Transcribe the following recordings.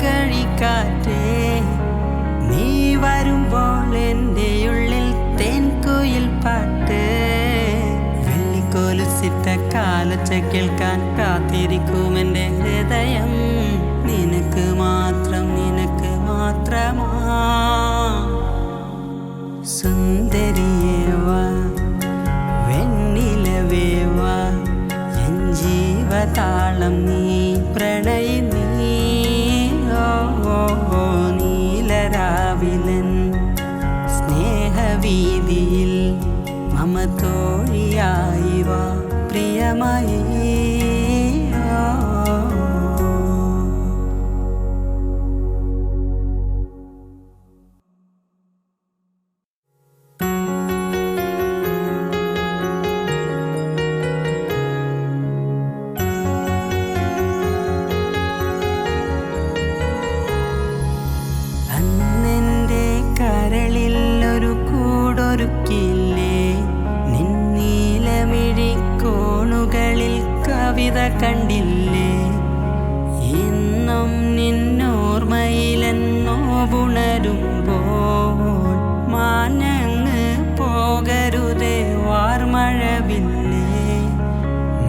മാർഗഴിക്കാറ്റേ നീ വരുമ്പോൾ എൻ്റെ ഉള്ളിൽ തേൻകുയിൽ പാട്ട് വെള്ളിക്കോലുസിട്ട കാലൊച്ച കേൾക്കാൻ കാത്തിരിക്കും എൻ്റെ ഹൃദയം നിനക്ക് മാത്രം നിനക്ക് മാത്രമാ സുന്ദരിയേവാ വെണ്ണിലവേവാ എൻ ജീവതാളം നീ പ്രണയി നീ നീലരാവിലൻ സ്നേഹവീതിയിൽ മമ തോഴിയായി വാ പ്രിയമായി നിന്നീലമിഴിക്കോണുകളിൽ കവിത കണ്ടില്ലേ എന്നും നിന്നോർമ്മയിലെന്നോ പുണരുമ്പോൾ മാനങ്ങ് പോകരുതേ വാർമഴവില്ലേ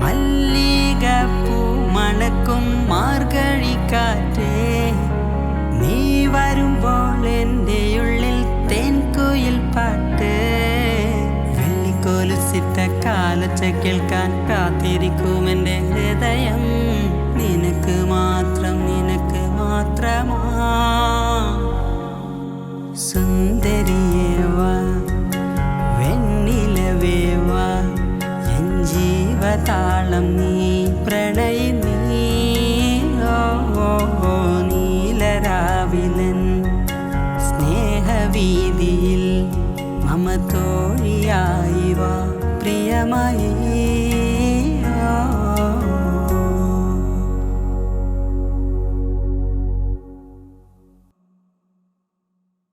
മല്ലികപ്പൂ മണക്കും മാർഗഴിക്കാറ്റേ നീ വരുമ്പോൾ എൻ്റെ ഉള്ളിൽ തേൻകുയിൽ പാട്ട് വെള്ളിക്കോലുസിട്ട കാലൊച്ച കേൾക്കാൻ കാത്തിരിക്കും എൻ്റെ ഹൃദയം നിനക്ക് മാത്രം നിനക്ക് മാത്രമാ സുന്ദരിയേവാ വെണ്ണിലവേവാ എൻ ജീവതാളം നീ പ്രണയി നീ നീലരാവിലൻ സ്നേഹവീതിയിൽ മമ തോഴിയായി വാ പ്രിയമായി